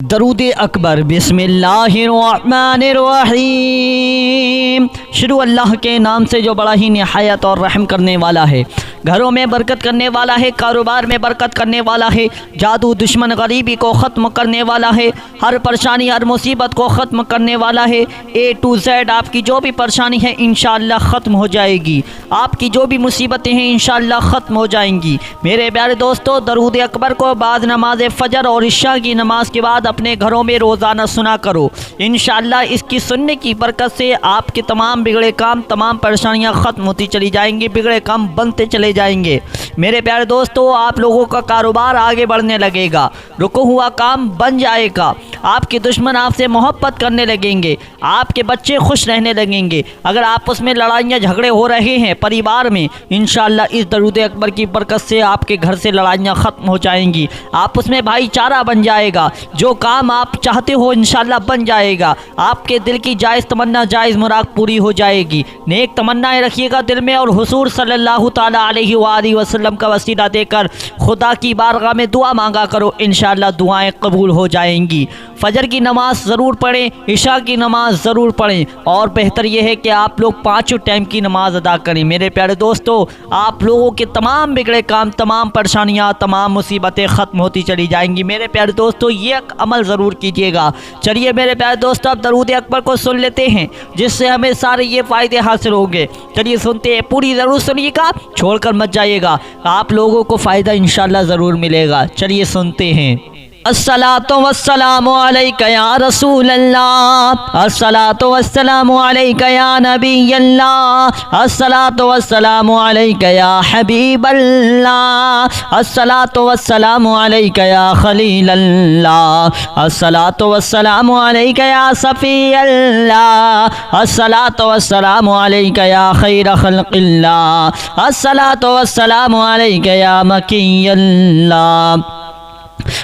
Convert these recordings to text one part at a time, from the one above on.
दरूद अकबर। बिस्मिल्लाहिर्रहमानिर्रहीम। शुरू अल्लाह के नाम से जो बड़ा ही निहायत और रहम करने वाला है, घरों में बरकत करने वाला है, कारोबार में बरकत करने वाला है, जादू दुश्मन गरीबी को ख़त्म करने वाला है, हर परेशानी हर मुसीबत को ख़त्म करने वाला है। A to Z आपकी जो भी परेशानी है इंशाअल्लाह ख़त्म हो जाएगी, आपकी जो भी मुसीबतें हैं इंशाअल्लाह ख़त्म हो जाएंगी। मेरे प्यारे दोस्तों, दरूद अकबर को बाद नमाज फ़जर और इशा की नमाज के बाद अपने घरों में रोज़ाना सुना करो। इंशाअल्लाह इसकी सुनने की बरकत से आपके तमाम बिगड़े काम, तमाम परेशानियां ख़त्म होती चली जाएंगी, बिगड़े काम बनते चले जाएंगे। मेरे प्यारे दोस्तों, आप लोगों का कारोबार आगे बढ़ने लगेगा, रुको हुआ काम बन जाएगा, आपके दुश्मन आपसे मोहब्बत करने लगेंगे, आपके बच्चे खुश रहने लगेंगे। अगर आपस में लड़ाइयाँ झगड़े हो रहे हैं परिवार में, इंशाअल्लाह इस दरूद अकबर की बरकत से आपके घर से लड़ाइयाँ ख़त्म हो जाएंगी, आपस में भाईचारा बन जाएगा, जो काम आप चाहते हो इंशाअल्लाह बन जाएगा, आपके दिल की जायज़ तमन्ना जायज़ मुराद पूरी हो जाएगी। नेक तमन्नाएं रखिएगा दिल में और हुजूर सल्लल्लाहु ताला अलैहि वसल्लम का वसीला देकर खुदा की बारगाह में दुआ मांगा करो, इंशाअल्लाह दुआएं कबूल हो जाएंगी। फजर की नमाज ज़रूर पढ़ें, इशा की नमाज ज़रूर पढ़ें, और बेहतर यह है कि आप लोग पाँचों टाइम की नमाज अदा करें। मेरे प्यारे दोस्तों, आप लोगों के तमाम बिगड़े काम, तमाम परेशानियाँ, तमाम मुसीबतें ख़त्म होती चली जाएंगी। मेरे प्यारे दोस्तों, ये अमल ज़रूर कीजिएगा। चलिए मेरे प्यारे दोस्तों, अब दरूद अकबर को सुन लेते हैं, जिससे हमें सारे ये फ़ायदे हासिल होंगे। चलिए सुनते हैं, पूरी ज़रूर सुनिएगा, छोड़कर मत जाइएगा, आप लोगों को फ़ायदा इंशाअल्लाह ज़रूर मिलेगा। चलिए सुनते हैं। अस्सलातु वस्सलामु अलैका या रसूल अल्लाह, अस्सलातु वस्सलामु अलैका या नबी अल्लाह, अस्सलातु वस्सलामु अलैका या हबीब अल्लाह, अस्सलातु वस्सलामु अलैका या खलील अल्लाह, अस्सलातु वस्सलामु अलैका या सफ़ी अल्लाह, अस्सलातु वस्सलामु अलैका या खैर खल्क़िल्लाह, अस्सलातु वस्सलामु अलैका या मकी अल्लाह,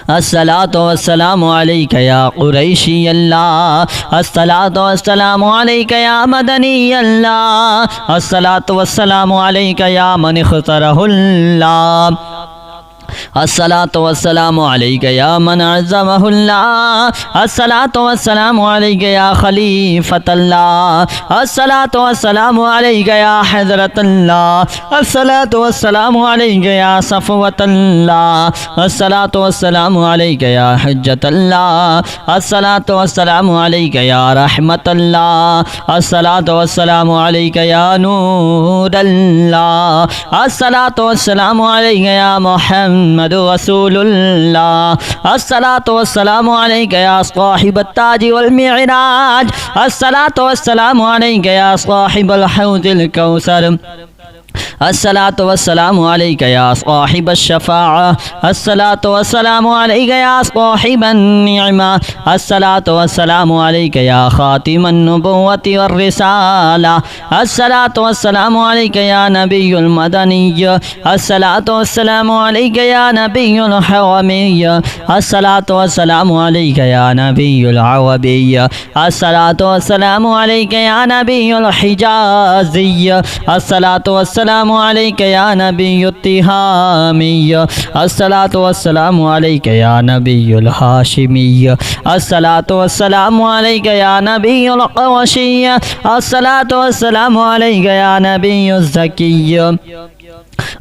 अस्सलातु वस्सलामु अलैका या कुरैशी अल्लाह, अस्सलातु वस्सलामु अलैका या मदनी अल्लाह, अस्सलातु वस्सलामु अलैका या मन इख्तरहुल्लाह, अस्सलातु वस्सलामु अलैका या मन अज़्ज़महुल्लाह, अस्सलातु वस्सलामु अलैका या खलीफतल्लाह, अस्सलातु वस्सलामु अलैका या हज़रतल्लाह, अस्सलातु वस्सलामु अलैका या सफ़वतल्लाह, अस्सलातु वस्सलामु अलैका या हुज्जतल्लाह, अस्सलातु वस्सलामु अलैका या रहमतल्लाह, अस्सलातु वस्सलामु अलैका या नूरल्लाह, अस्सलातु वस्सलामु अलैका या मुहम्मद रसूलुल्लाह, अस्सलातु वस्सलामु अलैका या साहिबत ताज वल मिअराज, अस्सलातु वस्सलामु अलैका या साहिबल हौज़िल कौसर, अस्सलातु वस्सलामु अलैका या साहिबश शफ़ाअह, अस्सलातु वस्सलामु अलैका या साहिबन निअमा, अस्सलातु वस्सलामु अलैका या खातिमन नबुव्वति वर रिसाला, अस्सलातु वस्सलामु अलैका या नबियुल मदनिय्य, अस्सलातु वस्सलामु अलैका या नबियुल हरमय्य, अस्सलातु वस्सलामु अलैका या नबियुल अरबिय्य, अस्सलातु वस्सलामु अलैका या नबियुल हिजाज़िय्य, अस्सलातु वस्सलामु अलैका या नबियुत तिहामिय्य, अस्सलातु वस्सलामु अलैका या नबियुल हाशिमिय्य, अस्सलातु वस्सलामु अलैका या नबियुल क़ुरैशिय्य, अस्सलातु वस्सलामु अलैका या नबियुज़ ज़किय्य,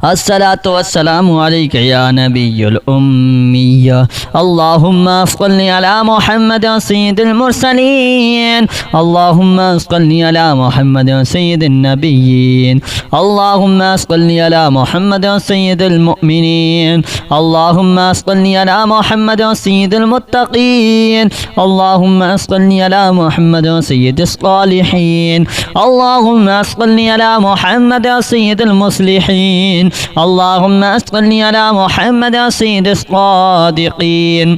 अस्सलातु वस्सलामु अलैका या नबियुल उम्मिय्य, अल्लाहुम्मा सल्लि अला मुहम्मद सय्यिदिल मुरसलीन, अल्लाहुम्मा सल्लि अला मुहम्मद सय्यिदिन नबिय्यीन, अल्लाहुम्मा सल्लि अला मुहम्मद सय्यिदिल मुअमिनीन, अल्लाहुम्मा सल्लि अला मुहम्मद सय्यिदिल मुत्तक़ीन, अल्लाहुम्मा सल्लि अला मुहम्मद सय्यिदिस सालिहीन, अल्लाहुम्मा सल्लि अला मुहम्मद सय्यिदिल मुस्लिहीन, अल्लाहुम्मा सल्लि अला मुहम्मद सय्यिदिस सादिक़ीन,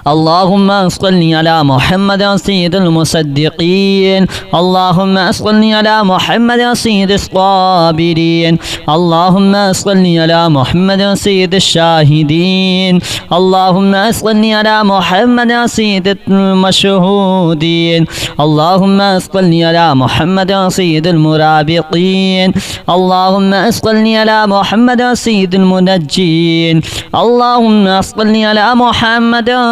अल्लाहुम्मा सल्लि अला मुहम्मद सय्यिदिल मुसद्दिक़ीन, अल्लाहुम्मा सल्लि अला मुहम्मद सय्यिदिस साबिरीन, अल्लाहुम्मा सल्लि अला मुहम्मद सय्यिदिश शाहिदीन, अल्लाहुम्मा सल्लि अला मुहम्मद सय्यिदिल मशहूदीन, अल्लाहुम्मा सल्लि अला मुहम्मद सय्यिदिल मुराबिक़ीन, अल्लाहुम्मा सल्लि अला मुहम्मद सय्यिदिल मुनज्जीन, अल्लाहुम्मा सल्लि अला मुहम्मद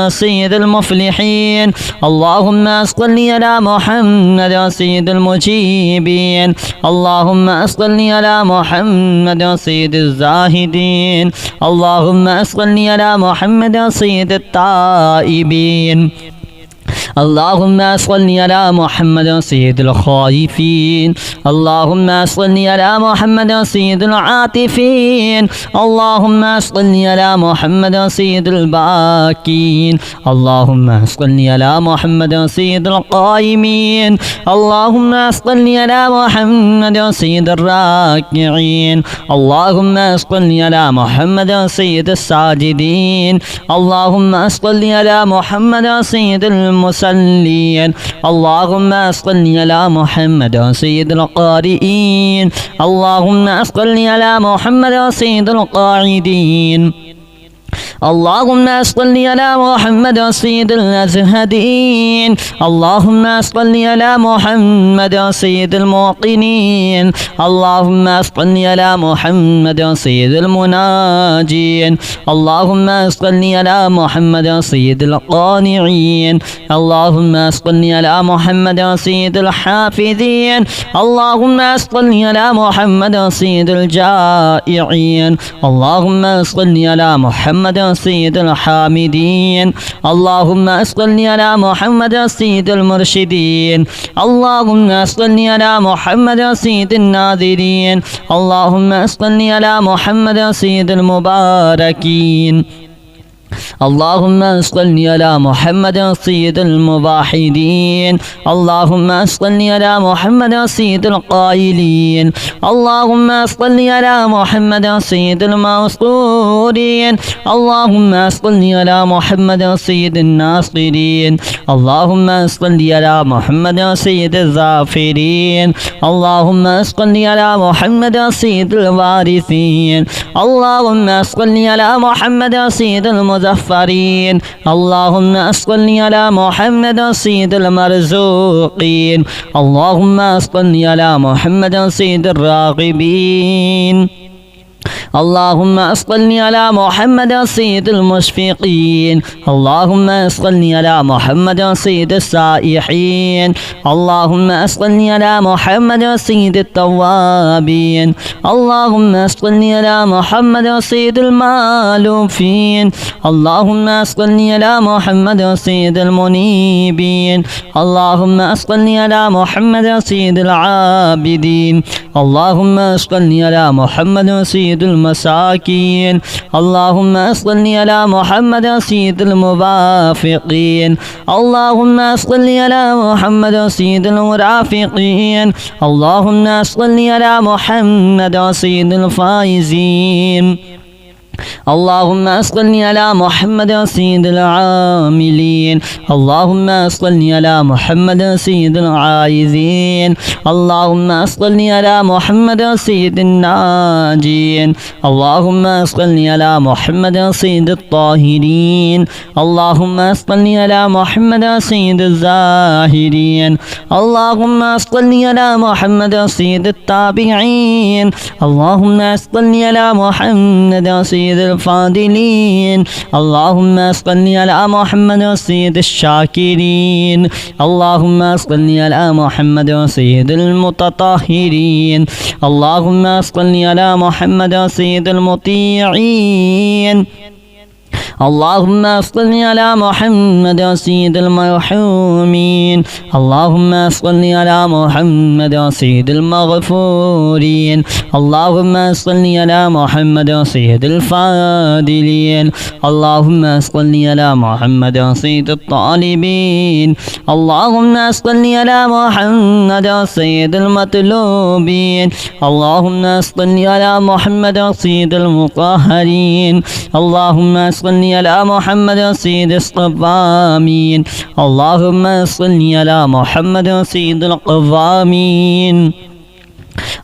سيد المفلحين اللهم صل على محمد سيد المجيبين اللهم صل على محمد سيد الزاهدين اللهم صل على محمد سيد التائبين اللهم صل على محمد سيد الخائفين اللهم صل على محمد سيد العاطفين اللهم صل على محمد سيد الباكين اللهم صل على محمد سيد القائمين اللهم صل على محمد سيد الراكعين اللهم صل على محمد سيد الساجدين اللهم صل على محمد سيد المسلمين اللهم صل على محمد سيد القارئين اللهم صل على محمد سيد القاعدين اللهم صل على محمد سيد الأزهدين اللهم صل على محمد سيد الموقنين اللهم صل على محمد سيد المناجين اللهم صل على محمد سيد القانعين اللهم صل على محمد سيد الحافظين اللهم صل على محمد سيد الجائعين اللهم صل على محمد سيد الحامدين اللهم صل على محمد سيد المرشدين اللهم صل على محمد سيد الناذرين اللهم صل على محمد سيد المباركين اللهم صل على محمد سيد الموحدين اللهم صل على محمد سيد القائلين اللهم صل على محمد سيد المنصورين اللهم صل على محمد سيد الناصرين اللهم صل على محمد سيد الظافرين اللهم صل على محمد سيد الوارثين اللهم صل على محمد سيد المظفرين اللهم صل على محمد سيد المرزوقين اللهم صل على محمد سيد الراغبين اللهم صل على محمد سيد المشفقين اللهم صل على محمد سيد السائحين اللهم صل على محمد سيد التوابين اللهم صل على محمد سيد المالوفين اللهم صل على محمد سيد المنيبين اللهم صل على محمد سيد العابدين اللهم صل على محمد سيد المساكين اللهم صل على محمد سيد الموافقين اللهم صل على محمد سيد المرافقين اللهم صل على محمد سيد الفائزين اللهم صل على محمد سيد العاملين اللهم صل على محمد سيد العائزين اللهم صل على محمد سيد الناجين اللهم صل على محمد سيد الطاهرين اللهم صل على محمد سيد الزاهرين اللهم صل على محمد سيد التابعين اللهم صل على محمد سيد الفاضلين اللهم صل على محمد سيد الشاكرين اللهم صل على محمد سيد المتطهرين اللهم صل على محمد سيد المطيعين اللهم صل على محمد سيد المرحومين اللهم صل على محمد سيد المغفورين اللهم صل على محمد سيد الفاضلين اللهم صل على محمد سيد الطالبين اللهم صل على محمد سيد المطلوبين اللهم صل على محمد سيد المطهرين اللهم صل على محمد سيد الصوامين اللهم صل على محمد سيد القوامين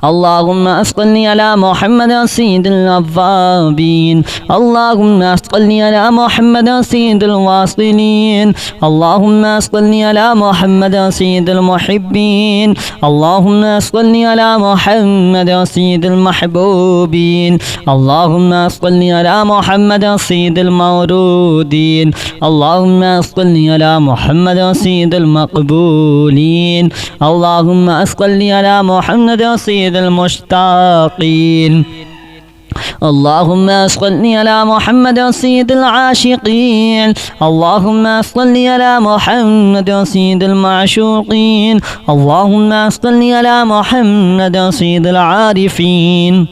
اللهم صل على محمد سيد الأوابين اللهم صل على محمد سيد الواصلين اللهم صل على محمد سيد المحبين اللهم صل على محمد سيد المحبوبين اللهم صل على محمد سيد المورودين اللهم صل على محمد سيد المقبولين اللهم صل على محمد سيد المشتاقين اللهم صل على محمد سيد العاشقين اللهم صل على محمد سيد المعشوقين اللهم صل على محمد سيد العارفين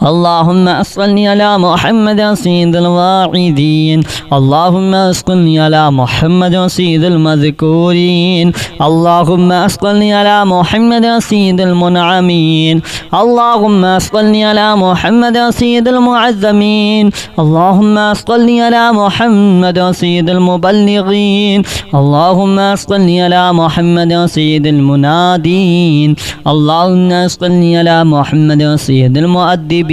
اللهم صل على محمد سيد الواعدين اللهم صل على محمد سيد المذكورين اللهم صل على محمد سيد المنعمين اللهم صل على محمد سيد المعظمين اللهم صل على محمد سيد المبلغين اللهم صل على محمد سيد المنادين اللهم صل على محمد سيد المؤدبين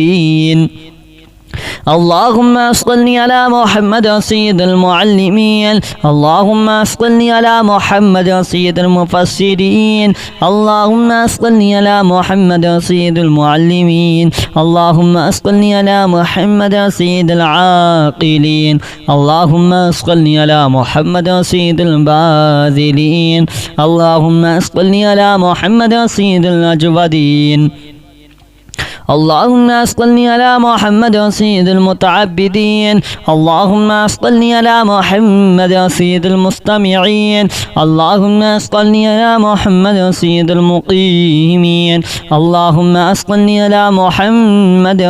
اللهم صل على محمد سيد المعلمين اللهم صل على محمد سيد المفسرين اللهم صل على محمد سيد المعلمين اللهم صل على محمد سيد العاقلين اللهم صل على محمد سيد الباذلين اللهم صل على محمد سيد الأجودين اللهم صل على محمد سيد المتعبدين اللهم صل على محمد سيد المستمعين اللهم صل على محمد سيد المقيمين اللهم صل على محمد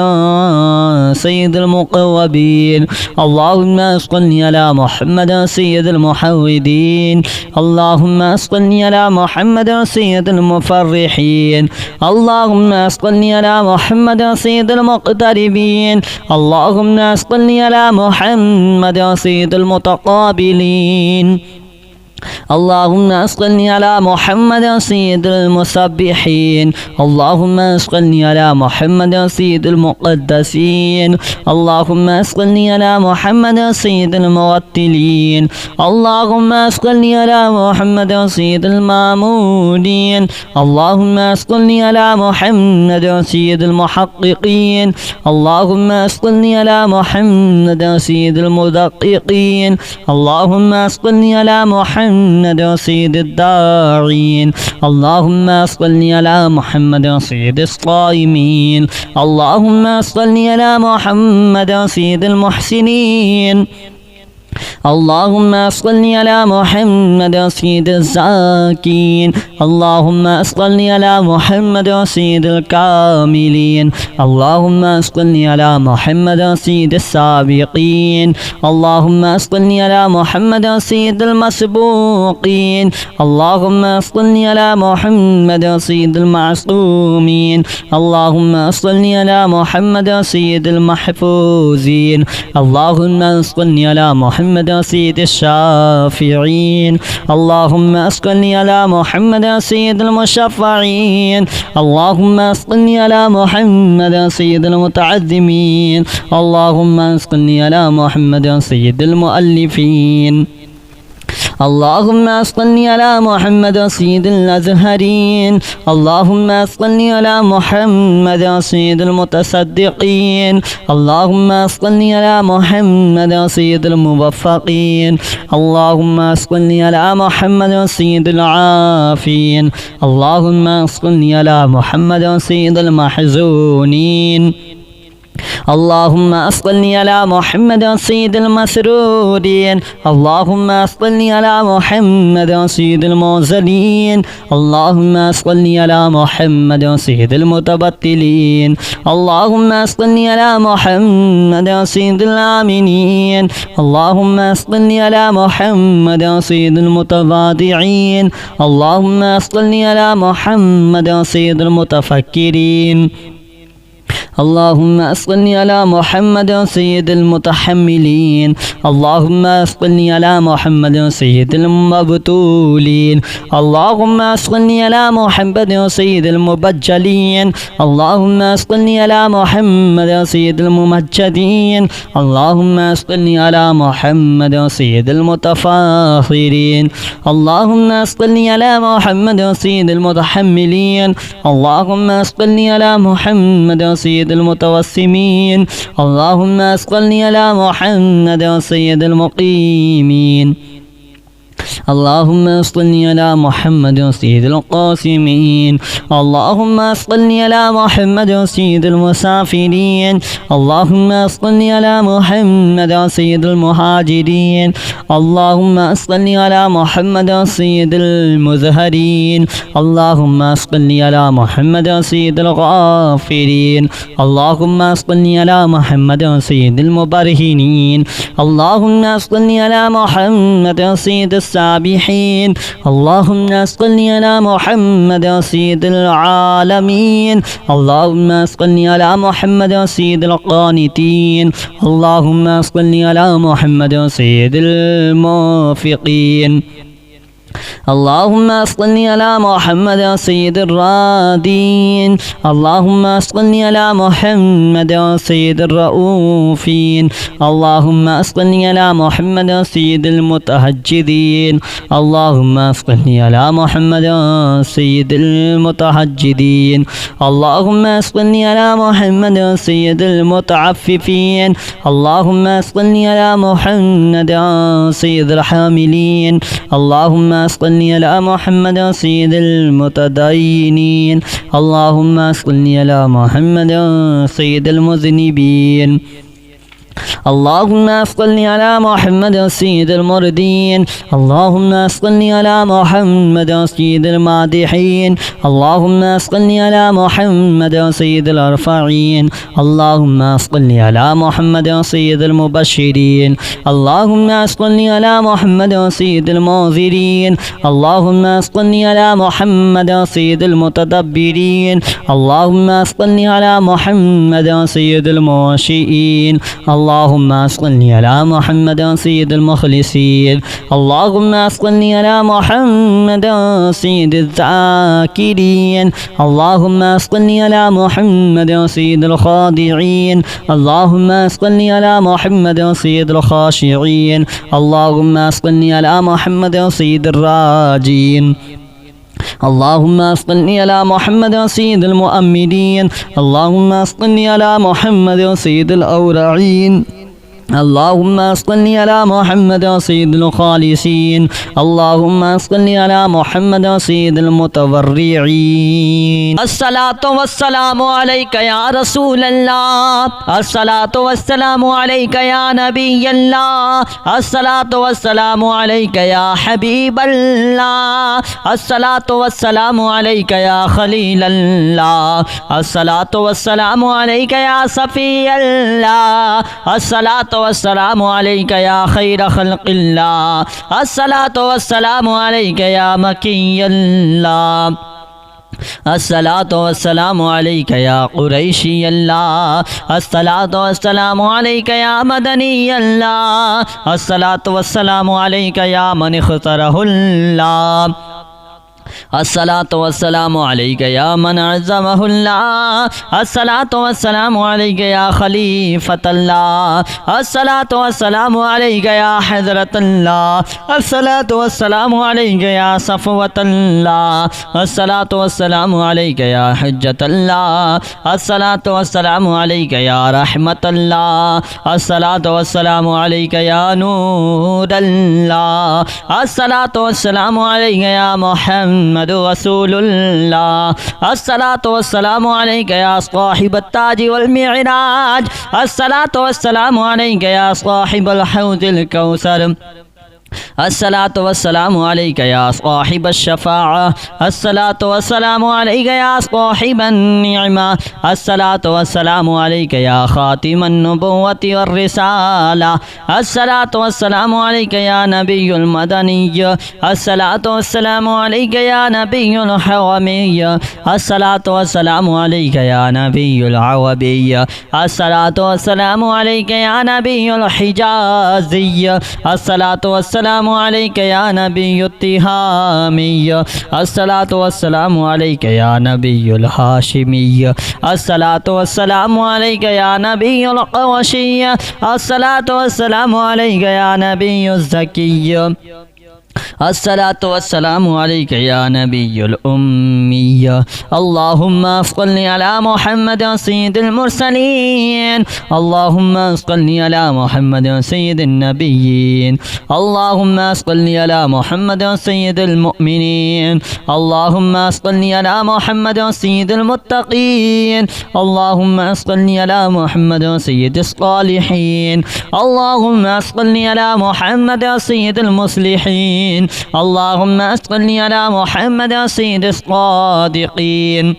سيد المقوبين اللهم صل على محمد سيد المحودين اللهم صل على محمد سيد المفرحين اللهم صل على محمد سيد المقتربين اللهم صل على محمد سيد المتقابلين اللهم صل على محمد سيد المسبحين اللهم صل على محمد سيد المقدسين اللهم صل على محمد سيد الموتلين اللهم صل على محمد سيد المامونين اللهم صل على محمد سيد المحققين اللهم صل على محمد سيد المدققين اللهم صل على محمد سيد الداعين اللهم صل على محمد سيد الصائمين اللهم صل على محمد سيد المحسنين اللهم صل على محمد سيد الزاكين اللهم صل على محمد سيد الكاملين اللهم صل على محمد سيد السابقين اللهم صل على محمد سيد المسبوقين اللهم صل على محمد سيد المعصومين اللهم صل على محمد سيد المحفوظين اللهم صل على محمد سيد الشافعين اللهم صل على محمد سيد المشفعين اللهم صل على محمد سيد المتعظمين اللهم صل على محمد سيد المؤلفين اللهم صل على محمد سيد الأزهرين اللهم صل على محمد سيد المتصدقين اللهم صل على محمد سيد الموفقين اللهم صل على محمد سيد العافين اللهم صل على محمد سيد المحزونين اللهم صل على محمد سيد المسرورين اللهم صل على محمد سيد الموزلين اللهم صل على محمد سيد المتبتلين اللهم صل على محمد سيد الآمنين اللهم صل على محمد سيد المتواضعين اللهم صل على محمد سيد المتفكرين اللهم صل على محمد سيد المتحملين اللهم صل على محمد سيد المبتولين اللهم صل على محمد سيد المبجلين اللهم صل على محمد سيد الممجدين اللهم صل على محمد سيد المتفاخرين اللهم صل على محمد سيد المتحملين اللهم صل على محمد سيد المتوسمين اللهم صل على محمد سيد المقيمين اللهم صل على محمد سيد القاسمين اللهم صل على محمد سيد المسافرين اللهم صل على محمد سيد المهاجرين اللهم صل على محمد سيد المزهرين اللهم صل على محمد سيد الغافرين اللهم صل على محمد سيد المبرهنين اللهم صل على محمد سيد السابحين اللهم صل على محمد سيد العالمين اللهم صل على محمد سيد القانتين اللهم صل على محمد سيد الموفقين اللهم صل على محمد سيد الرادين اللهم صل على محمد سيد الرؤوفين اللهم صل على محمد سيد المتهجدين اللهم صل على محمد سيد المتهجدين اللهم صل على محمد سيد المتعففين اللهم صل على محمد سيد الحاملين اللهم صل على محمد سيد المتدينين اللهم صل على محمد سيد المذنبين اللهم صل على محمد سيد المردين اللهم صل على محمد سيد المادحين اللهم صل على محمد سيد الأرفعين اللهم صل على محمد سيد المبشرين اللهم صل على محمد سيد المنذرين اللهم صل على محمد سيد المتدبرين اللهم صل على محمد سيد المواشئين اللهم صل على محمد سيد المخلصين اللهم صل على محمد سيد الذاكرين اللهم صل على محمد سيد الخاضعين اللهم صل على محمد سيد الخاشعين اللهم صل على محمد سيد الراجين اللهم صل على محمد سيد المؤمنين اللهم صل على محمد سيد الأورعين اللهم صل على محمد سيد الخالصين اللهم صل على محمد سيد المتورعين الصلاة والسلام عليك يا رسول الله الصلاة والسلام عليك يا نبي الله الصلاة والسلام عليك يا حبيب الله الصلاة والسلام عليك يا خليل الله الصلاة والسلام عليك يا صفي الله الصلاة والسلام عليك يا خير خلق الله الصلاة والسلام عليك يا مكي الله الصلاة والسلام عليك يا قريشي الله الصلاة والسلام عليك يا مدني الله الصلاة والسلام عليك يا من اختاره الله الصلاة والسلام عليك يا من عزمه الله الصلاة والسلام عليك يا خليفة الله الصلاة والسلام عليك يا حضرة الله الصلاة والسلام عليك يا صفوة الله الصلاة والسلام عليك يا حجة الله الصلاة والسلام عليك يا رحمة الله الصلاة والسلام عليك يا نور الله الصلاة والسلام عليك يا محمد رسول الله الصلاة والسلام عليك يا صاحب التاج والمعراج الصلاة والسلام عليك يا صاحب الحوض الكوثر अस्सलातु वस्सलामु अलैका या साहिब अश-शफ़ाअह, अस्सलातु वस्सलामु अलैका या साहिबन निअमा, अस्सलातु वस्सलामु अलैका या खातिमन नुबुव्वति वर रिसाला, अस्सलातु वस्सलामु अलैका या नबियुल मदनिय्य, अस्सलातु वस्सलामु अलैका या नबियुल हवमिय्य, अस्सलातु वस्सलामु अलैका या नबियुल अवबिय्य, अस्सलातु वस्सलामु अलैका या नबियुल हिजाज़िय्य, अस्सलातु वस्सलामु अलैका या नबियुत तिहामिय्य, अस्सलातु वस्सलामु अलैका या नबियुल हाशिमिय्य, अस्सलातु वस्सलामु अलैका या नबियुल क़वशिय्य, अस्सलातु वस्सलामु अलैका या नबियुज़ ज़किय्य, अस्सलातु वस्सलामु अलैका या नबियुल उम्मिय्य। अल्लाहुम्मा सल्लि अला मुहम्मद सय्यिदिल मुरसलीन, अल्लाहुम्मा सल्लि अला मुहम्मद सय्यिदिन नबिय्यीन, अल्लाहुम्मा सल्लि अला मुहम्मद सय्यिदिल मुअमिनीन, अल्लाहुम्मा सल्लि अला मुहम्मद सय्यिदिल मुत्तक़ीन, अल्लाहुम्मा सल्लि अला मुहम्मद सय्यिदिस सालिहीन, अल्लाहुम्मा सल्लि अला मुहम्मद सय्यिदिल मुस्लिहीन, अल्लाहुम्मा सल्लि अला मुहम्मद सय्यिदिस सादिक़ीन,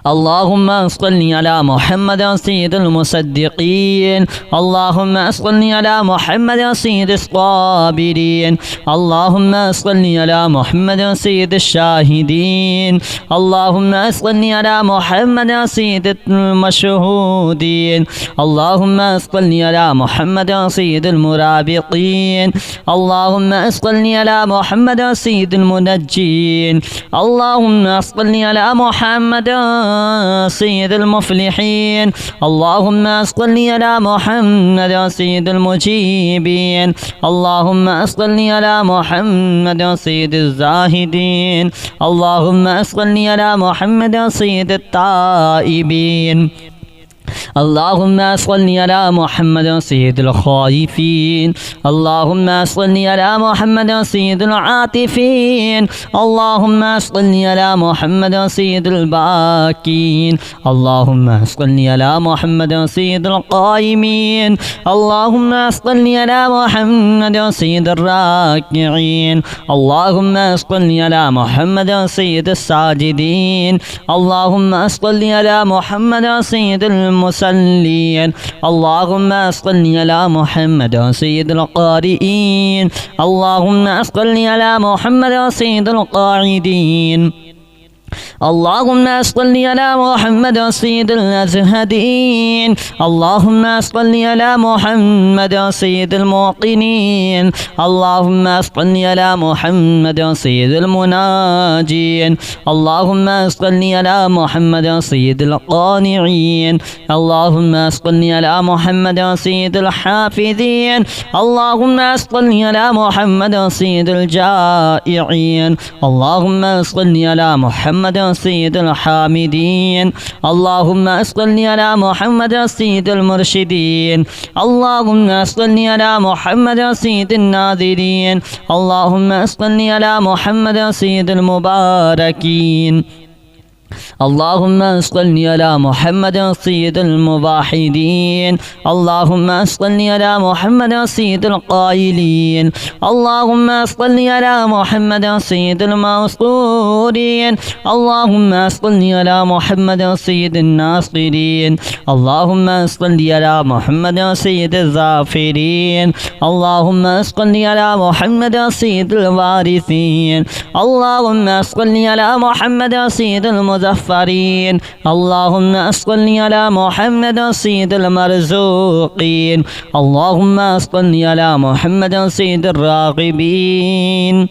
अल्लाहुम्मा सल्लि अला मुहम्मद सय्यिदिल मुसद्दिक़ीन, अल्लाहुम्मा सल्लि अला मुहम्मद सय्यिदिस साबिरीन, अल्लाहुम्मा सल्लि अला मुहम्मद सय्यिदिश शाहिदीन, अल्लाहुम्मा सल्लि अला मुहम्मद सय्यिदिल मशहूदीन, अल्लाहुम्मा सल्लि अला मुहम्मद सय्यिदिल मुराबिक़ीन, अल्लाहुम्मा सल्लि अला मुहम्मद सय्यिदिल मुनज्जीन, अल्लाहुम्मा सल्लि अला मुहम्मद सय्यिदिल मुफ़्लिहीन, अल्लाहुम्मा सल्लि अला मुहम्मद सय्यिदिल मुजीबीन, अल्लाहुम्मा सल्लि अला मुहम्मद सय्यिदिज़ ज़ाहिदीन, अल्लाहुम्मा सल्लि अला मुहम्मद सय्यिदित ताइबीन, अल्लाहुम्मा सल्लि अला मुहम्मद सय्यिदिल ख़ाइफ़ीन, अल्लाहुम्मा सल्लि अला मुहम्मद सय्यिदिल आतिफ़ीन, अल्लाहुम्मा सल्लि अला मुहम्मद सय्यिदिल बाकीन, अल्लाहुम्मा सल्लि अला मुहम्मद सय्यिदिल क़ाइमीन, अल्लाहुम्मा सल्लि अला मुहम्मद सय्यिदिर राकिईन, अल्लाहुम्मा सल्लि अला मुहम्मद सय्यिदिस साजिदीन, अल्लाहुम्मा सल्लि अला मुहम्मद सय्यिदिल मुसल्लीन, अल्लाहुम्मा सल्लि अला मुहम्मद सय्यिदिल क़ारिईन, अल्लाहुम्मा सल्लि अला मुहम्मद सय्यिदिल क़ाइदीन, अल्लाहुम्मा सल्लि अला मुहम्मद सय्यिदिल अज़हदीन, अल्लाहुम्मा सल्लि अला मुहम्मद सय्यिदिल मुक़िनीन, अल्लाहुम्मा सल्लि अला मुहम्मद सय्यिदिल मुनाजीन, अल्लाहुम्मा सल्लि अला मुहम्मद सय्यिदिल क़ानिईन, अल्लाहुम्मा सल्लि अला मुहम्मद सय्यिदिल हाफ़िज़ीन, अल्लाहुम्मा सल्लि अला मुहम्मद सय्यिदिल जाइईन, अल्लाहुम्मा सल्लि अला मुहम्मद सय्यिदिल हामिदीन, अल्लाहुम्मा सल्लि अला मुहम्मद सय्यिदिल मुरशिदीन, अल्लाहुम्मा सल्लि अला मुहम्मद सय्यिदिन नाज़िरीन, अल्लाहुम्मा सल्लि अला मुहम्मद सय्यिदिल मुबारकीन, अल्लाहुम्मा सल्लि अला मुहम्मद सय्यिदिल मुवाहिदीन, अल्लाहुम्मा सल्लि अला मुहम्मद सय्यिदिल क़ाइलीन, अल्लाहुम्मा सल्लि अला मुहम्मद सय्यिदिल मौसूरीन, अल्लाहुम्मा सल्लि अला मुहम्मद सय्यिदिन नासिरीन, अल्लाहुम्मा सल्लि अला मुहम्मद सय्यिदिज़ ज़ाफ़िरीन, अल्लाहुम्मा सल्लि अला मुहम्मद सय्यिदिल वारिसीन, अल्लाहुम्मा सल्लि अला मुहम्मद सय्यिदिल मुज़फ़्फ़रीन, अल्लाहुम्मा सल्लि अला मुहम्मद सय्यिदिल मरज़ूक़ीन, अल्लाहुम्मा सल्लि अला मुहम्मद सय्यिदिर राग़िबीन,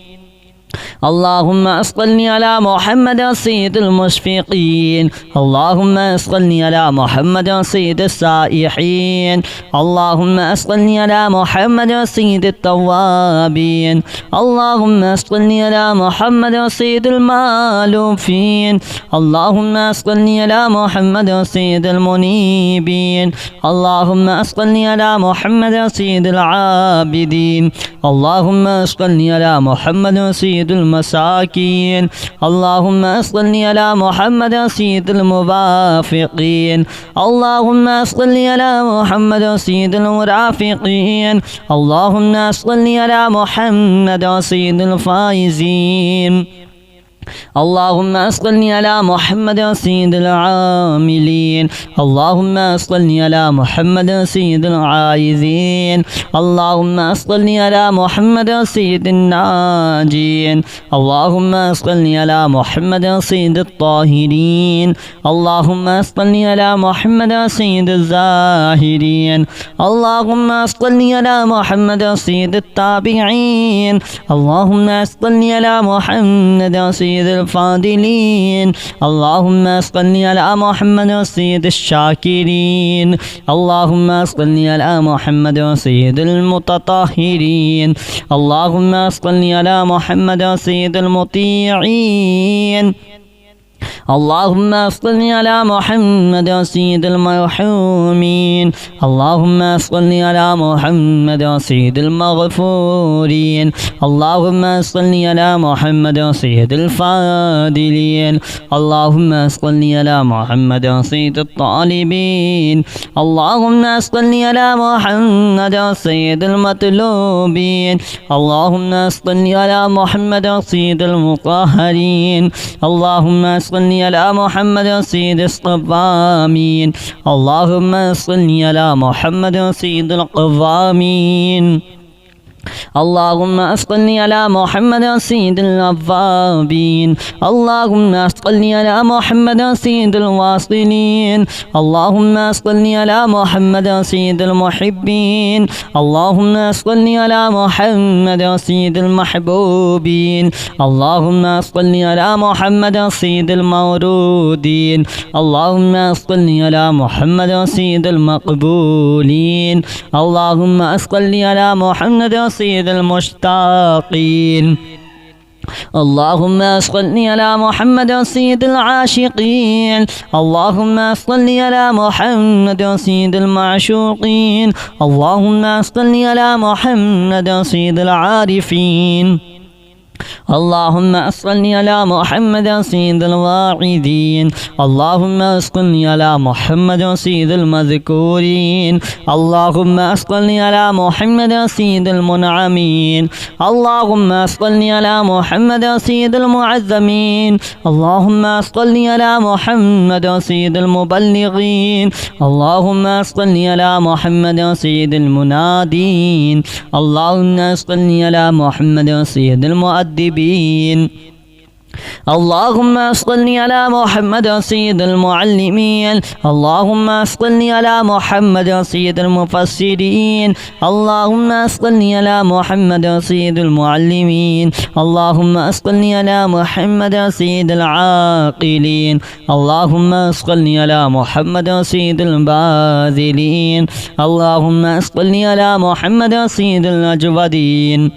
अल्लाहुम्मा सल्लि अला मुहम्मद सय्यिदिल मुशफ़िक़ीन, अल्लाहुम्मा सल्लि अला मुहम्मद सय्यिदिस साइहीन, अल्लाहुम्मा सल्लि अला मुहम्मद सय्यिदित तव्वाबीन, अल्लाहुम्मा सल्लि अला मुहम्मद सय्यिदिल मालूफ़ीन, अल्लाहुम्मा सल्लि अला मुहम्मद सय्यिदिल मुनीबीन, अल्लाहुम्मा सल्लि अला मुहम्मद सय्यिदिल आबिदीन, अल्लाहुम्मा सल्लि अला मुहम्मद सय्यिदिल المساكين اللهم صل على محمد سيد الموافقين اللهم صل على محمد سيد المرافقين اللهم صل على محمد سيد الفائزين اللهم صل على محمد سيد العاملين اللهم صل على محمد سيد العائزين اللهم صل على محمد سيد الناجين اللهم صل على محمد سيد الطاهرين اللهم صل على محمد سيد الزاهرين اللهم صل على محمد سيد التابعين اللهم صل على محمد سيد الفاضلين اللهم صل على محمد سيد الشاكرين اللهم صل على محمد سيد المتطهرين اللهم صل على محمد سيد المطيعين اللهم صل على محمد سيد المرحومين اللهم صل على محمد سيد المغفورين اللهم صل على محمد سيد الفاضلين اللهم صل على محمد سيد الطالبين اللهم صل على محمد سيد المطلوبين اللهم صل على محمد سيد المطهرين اللهم صل على محمد سيد الصوامين اللهم صل على محمد سيد القوامين اللهم صل على محمد سيد الأوابين اللهم صل على محمد سيد الواصلين اللهم صل على محمد سيد المحبين اللهم صل على محمد سيد المحبوبين اللهم صل على محمد سيد المورودين اللهم صل على محمد سيد المقبولين اللهم صل على محمد سيد المشتاقين اللهم صل على محمد سيد العاشقين اللهم صل على محمد سيد المعشوقين اللهم صل على محمد سيد العارفين اللهم صل على محمد سيد الواعدين اللهم صل على محمد سيد المذكورين اللهم صل على محمد سيد المنعمين اللهم صل على محمد سيد المعظمين اللهم صل على محمد سيد المبلغين اللهم صل على محمد سيد المنادين اللهم صل على محمد سيد المؤدبين اللهم صل على محمد سيد المعلمين اللهم صل على محمد سيد المفسرين اللهم صل على محمد سيد المعلمين اللهم صل على محمد سيد العاقلين اللهم صل على محمد سيد الباذلين اللهم صل على محمد سيد الأجودين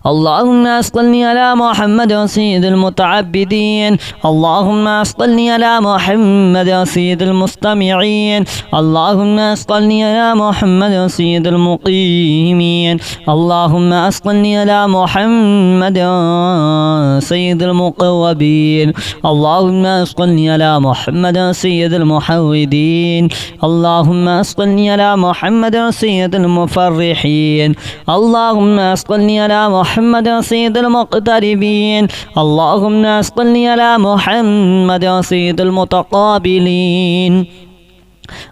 اللهم صل على محمد سيد المتعبدين اللهم صل على محمد سيد المستمعين اللهم صل على محمد سيد المقيمين اللهم صل على محمد سيد المقوبين اللهم صل على محمد سيد المحودين اللهم صل على محمد سيد المفرحين اللهم صل على محمد سيد المقتربين اللهم صل على محمد سيد المتقابلين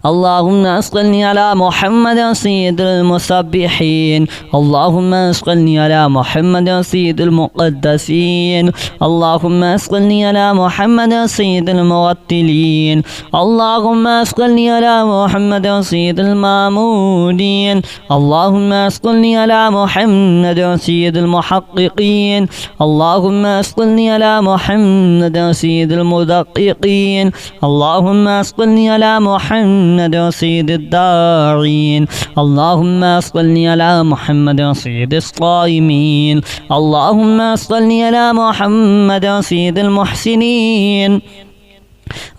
اللهم صل على محمد سيد المسبحين اللهم صل على محمد سيد المقدسين اللهم صل على محمد سيد الموتلين اللهم صل على محمد سيد المامونين اللهم صل على محمد سيد المحققين اللهم صل على محمد سيد المدققين اللهم صل على محمد سيد الداعين اللهم صل على محمد سيد الصائمين اللهم صل على محمد سيد المحسنين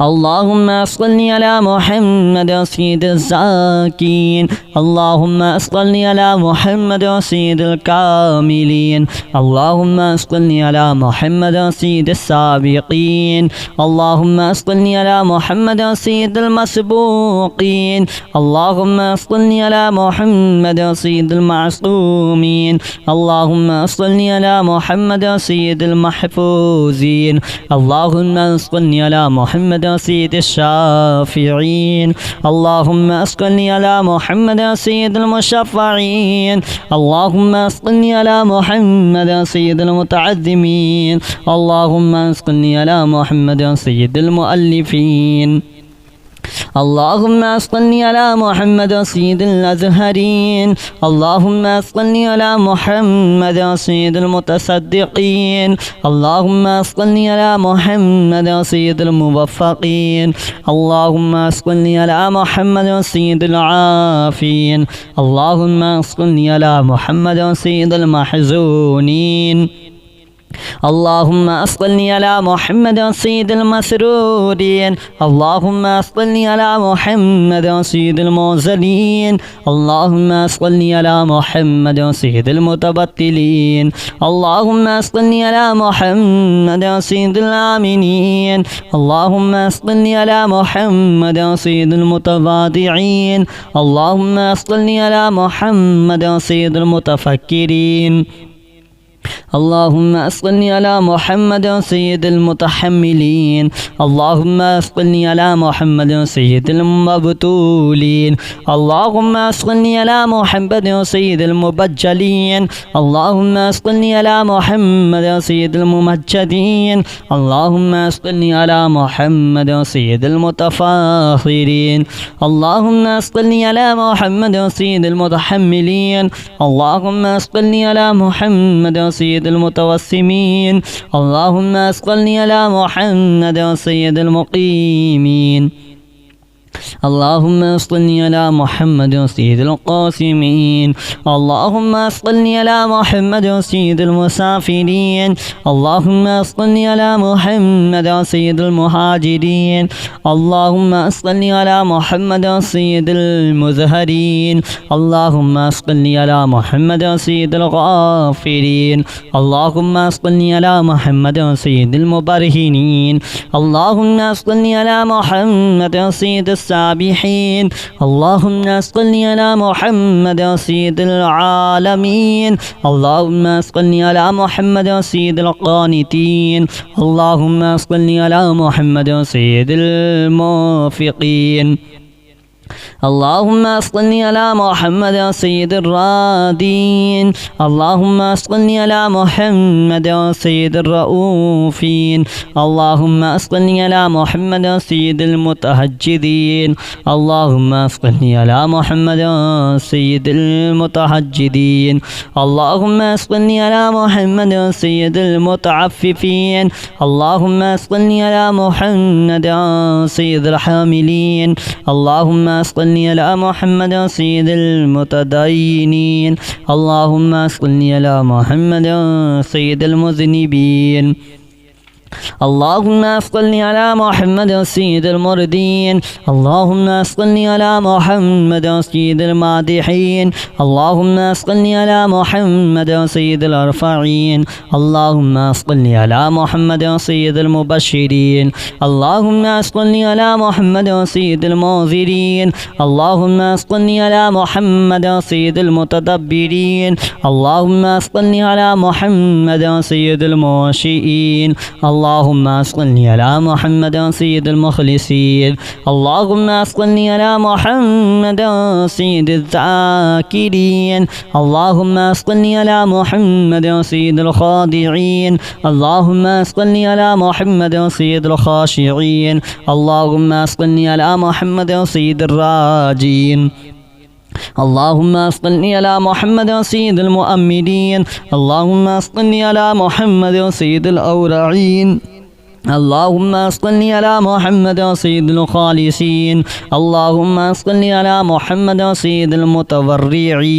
اللهم صل على محمد سيد الزاكين. اللهم صل على محمد سيد الكاملين. اللهم صل على محمد سيد السابقين. اللهم صل على محمد سيد المسبوقين. اللهم صل على محمد سيد المعصومين. اللهم صل على محمد سيد المحفوظين. اللهم صل على محمد سيد الشافعين. اللهم صل على محمد سيد المشفعين. اللهم صل على محمد سيد المتعظمين. اللهم صل على محمد سيد المؤلفين. اللهم صل على محمد سيد الأزهرين. اللهم صل على محمد سيد المتصدقين. اللهم صل على محمد سيد الموفقين. اللهم صل على محمد سيد العافين. اللهم صل على محمد سيد المحزونين. اللهم صل على محمد سيد المسرورين. اللهم صل على محمد سيد المعزلين. اللهم صل على محمد سيد المتبتلين. اللهم صل على محمد سيد الآمنين. اللهم صل على محمد سيد المتواضعين. اللهم صل على محمد سيد المتفكرين. اللهم صل على محمد سيد المتحملين. اللهم صل على محمد سيد المبتولين. اللهم صل على محمد سيد المبجلين. اللهم صل على محمد سيد الممجدين. اللهم صل على محمد سيد المتفاخرين. اللهم صل على محمد سيد المتحملين. اللهم صل على محمد سيد المتوسمين. اللهم صل على محمد سيد المقيمين. اللهم صل على محمد سيد القاسمين. اللهم صل على محمد سيد المسافرين. اللهم صل على محمد سيد المهاجرين. اللهم صل على محمد سيد المزهرين. اللهم صل على محمد سيد الغافرين. اللهم صل على محمد سيد المبرهنين. اللهم صل على محمد سيد السابحين. اللهم صل على محمد سيد العالمين. اللهم صل على محمد سيد القانتين. اللهم صل على محمد سيد الموفقين. اللهم صل على محمد سيد الرادين. اللهم صل على محمد سيد الرؤوفين. اللهم صل على محمد سيد المتهجدين. اللهم صل على محمد سيد المتهجدين. اللهم صل على محمد سيد المتعففين. اللهم صل على محمد سيد الحاملين. اللهم صل على محمد سيد المتدينين. اللهم صل على محمد سيد المذنبين. اللهم صل على محمد سيد المردين. اللهم صل على محمد سيد المادحين. اللهم صل على محمد سيد الأرفعين. اللهم صل على محمد سيد المبشرين. اللهم صل على محمد سيد المنذرين. اللهم صل على محمد سيد المتدبرين. اللهم صل على محمد سيد المنشئين. اللهم صل على محمد سيد المخلصين. اللهم صل على محمد سيد الذاكرين. اللهم صل على محمد سيد الخاضعين. اللهم صل على محمد سيد الخاشعين. اللهم صل على محمد سيد الراجين. اللهم صل على محمد سيد المؤمنين. اللهم صل على محمد سيد الأورعين. اللهم صل على محمد سيد الخالصين. اللهم صل على محمد سيد المتورعين.